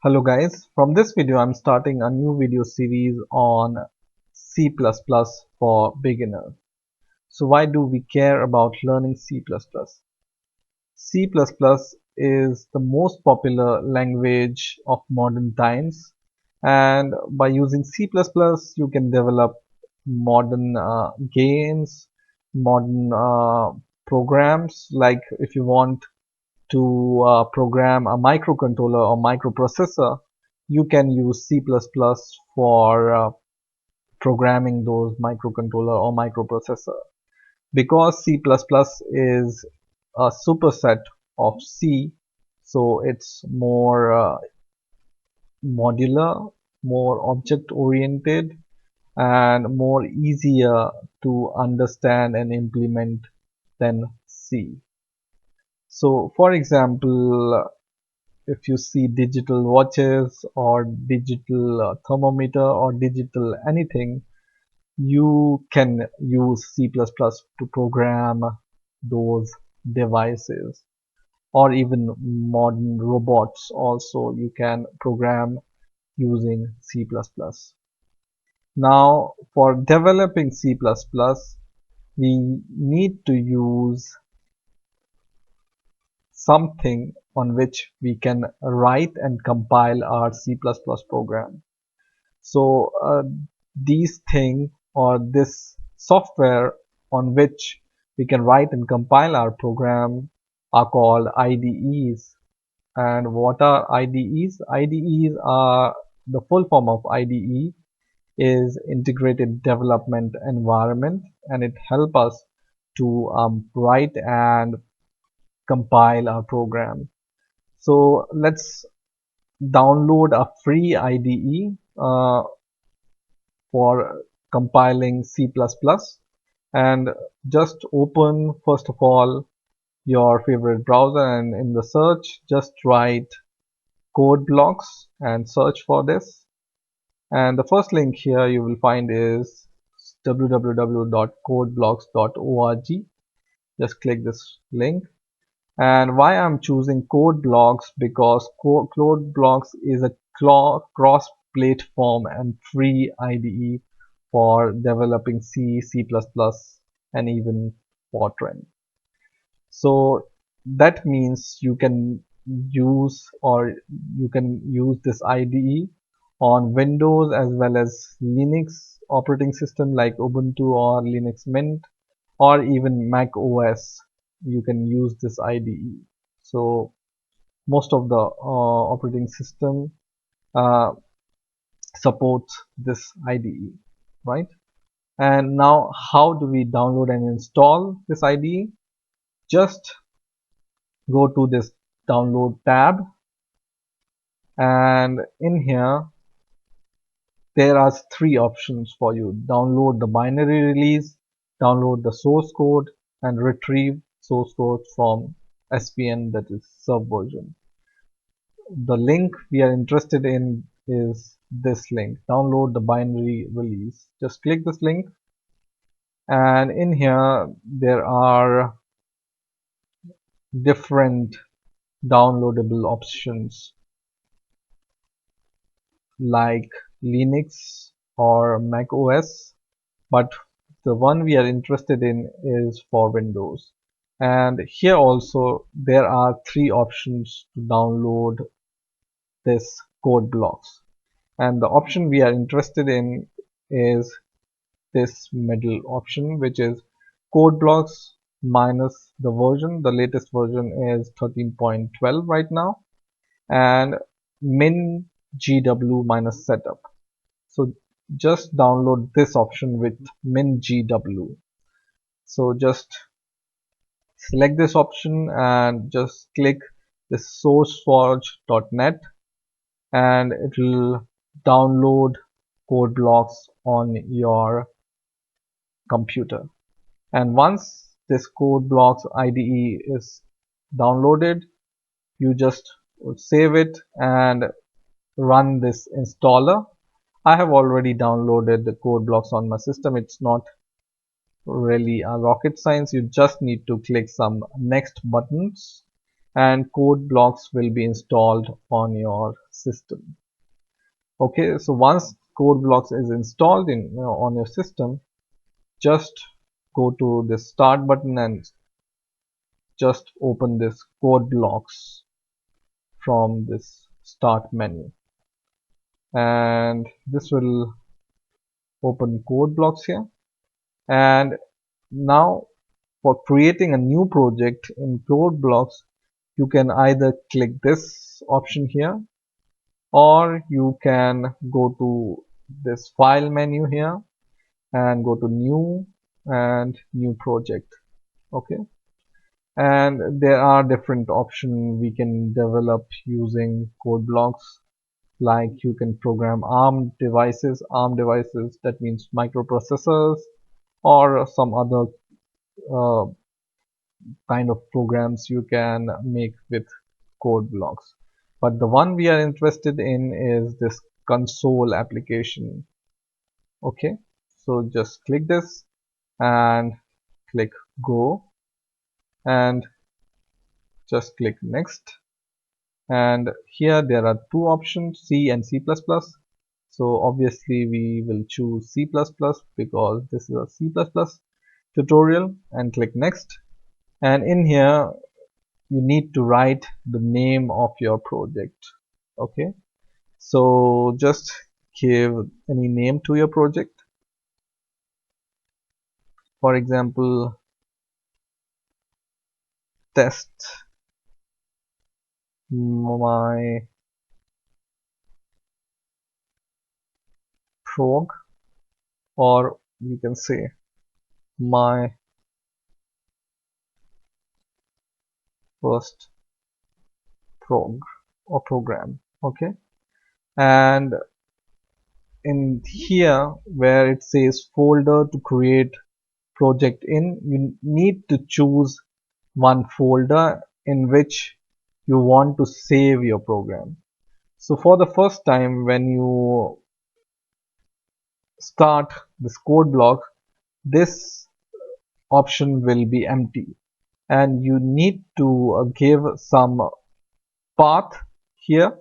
Hello guys, from this video I'm starting a new video series on C++ for beginners. So why do we care about learning C++? C++ is the most popular language of modern times, and by using C++ you can develop modern games, modern programs. Like if you want to program a microcontroller or microprocessor, you can use C++ for programming those microcontroller or microprocessor. Because C++ is a superset of C, so it's more modular, more object oriented, and more easier to understand and implement than C. So for example, if you see digital watches or digital thermometer or digital anything, you can use C++ to program those devices, or even modern robots also you can program using C++. Now for developing C++, we need to use something on which we can write and compile our C++ program. So these things or this software on which we can write and compile our program are called IDEs. And what are IDEs? IDEs are the full form of IDE is Integrated Development Environment, and it helps us to write and compile our program. So let's download a free IDE for compiling C++, and just open first of all your favorite browser, and in the search just write code blocks and search for this. And the first link here you will find is www.codeblocks.org. Just click this link. And why I'm choosing code blocks, because code blocks is a cross-platform and free IDE for developing C, C++, and even Fortran. So that means you can use this IDE on Windows as well as Linux operating system like Ubuntu or Linux Mint, or even Mac OS. You can use this IDE. So most of the operating system uh, supports this IDE, right? And now how do we download and install this IDE? Just go to this download tab, and in here there are three options for you: download the binary release, download the source code, and retrieve source code from SVN, that is subversion. The link we are interested in is this link, download the binary release. Just click this link, and in here there are different downloadable options like Linux or Mac OS, but the one we are interested in is for Windows. And here also there are three options to download this code blocks, and the option we are interested in is this middle option, which is code blocks minus the version. The latest version is 13.12 right now, and min gw minus setup. So just download this option with min gw. So just select this option and just click this sourceforge.net, and it will download code blocks on your computer. And once this code blocks IDE is downloaded, you just save it and run this installer. I have already downloaded the code blocks on my system. It's not really a rocket science. You just need to click some next buttons, and code blocks will be installed on your system. Okay, so once code blocks is installed on your system, just go to the start button and just open this code blocks from this start menu, and this will open code blocks here. And now for creating a new project in code blocks, you can either click this option here, or you can go to this file menu here and go to new and new project. Okay, and there are different options we can develop using code blocks, like you can program ARM devices, that means microprocessors, or some other uh, kind of programs you can make with code blocks. But the one we are interested in is this console application. Okay, so just click this and click go, and just click next. And here there are two options, C and C++. So obviously we will choose C++ because this is a C++ tutorial, and click next. And in here you need to write the name of your project. Okay, so just give any name to your project. For example, test my prog, or you can say my first prog or program. Okay, and in here where it says folder to create project in, you need to choose one folder in which you want to save your program. So for the first time when you start this code block, this option will be empty, and you need to give some path here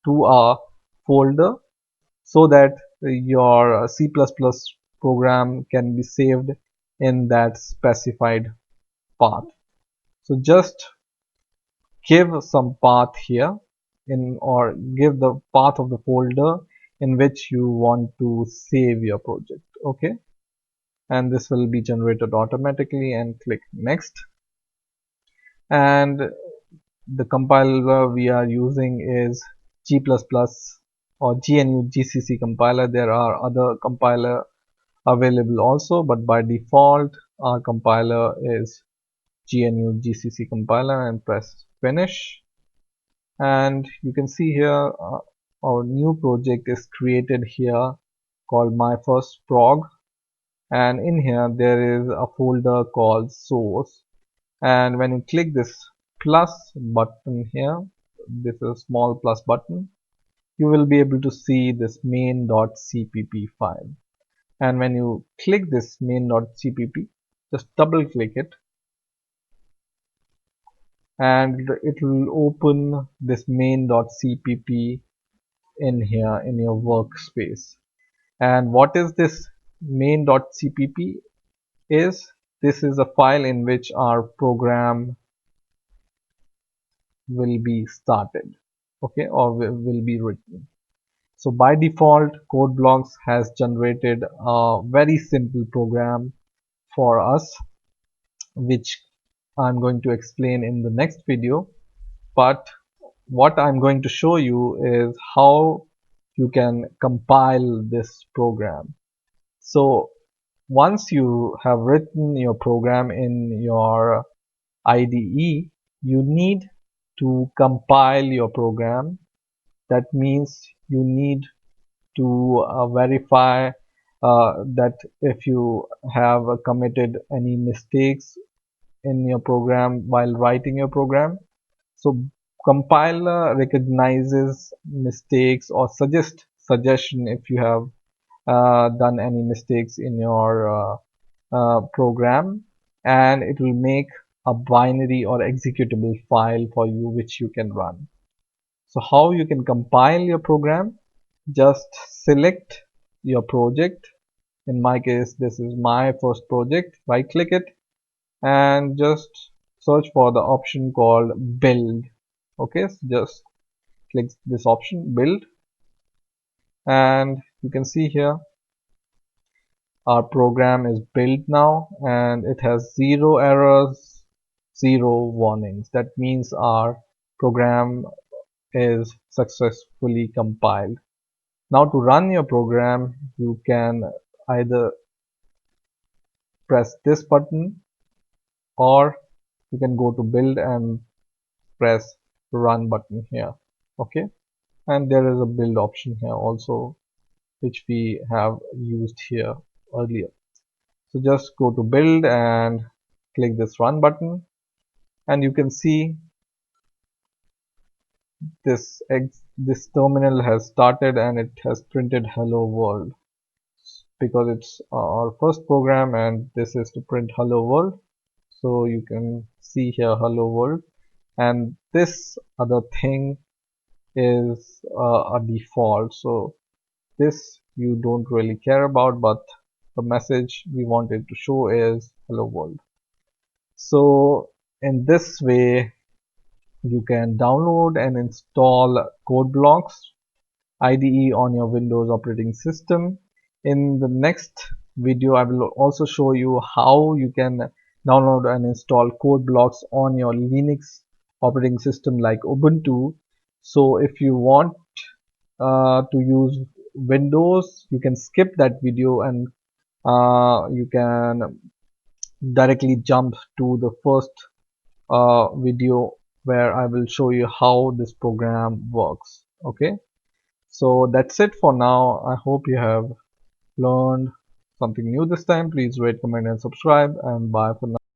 to a folder so that your C++ program can be saved in that specified path. So just give some path here in, or give the path of the folder in which you want to save your project. Okay, and this will be generated automatically, and click next. And the compiler we are using is G++ or GNU GCC compiler. There are other compiler available also, but by default our compiler is GNU GCC compiler, and press finish. And you can see here our new project is created here called my first prog, and in here there is a folder called source. And when you click this plus button here, this is a small plus button, you will be able to see this main.cpp file. And when you click this main.cpp, just double click it, and it will open this main.cpp in here in your workspace. And what is this main.cpp is? This is a file in which our program will be started, okay, or will be written. So by default, code blocks has generated a very simple program for us, which I'm going to explain in the next video. But what I'm going to show you is how you can compile this program. So once you have written your program in your IDE, you need to compile your program. That means you need to verify that if you have committed any mistakes in your program while writing your program. So compiler recognizes mistakes or suggestion if you have done any mistakes in your program, and it will make a binary or executable file for you which you can run. So how you can compile your program? Just select your project. In my case, this is my first project. Right click it and just search for the option called build. Okay, so just click this option build, and you can see here our program is built now and it has 0 errors, 0 warnings. That means our program is successfully compiled. Now to run your program, you can either press this button, or you can go to build and press run button here. Okay, and there is a build option here also, which we have used here earlier. So just go to build and click this run button, and you can see this terminal has started and it has printed hello world, because it's our first program and this is to print hello world. So you can see here hello world, and this other thing is a default, so this you don't really care about, but the message we wanted to show is hello world. So in this way you can download and install code blocks IDE on your Windows operating system. In the next video, I will also show you how you can download and install code blocks on your Linux operating system like Ubuntu. So if you want to use Windows, you can skip that video and you can directly jump to the first video where I will show you how this program works. Okay. So that's it for now. I hope you have learned something new this time. Please rate, comment, and subscribe. And bye for now.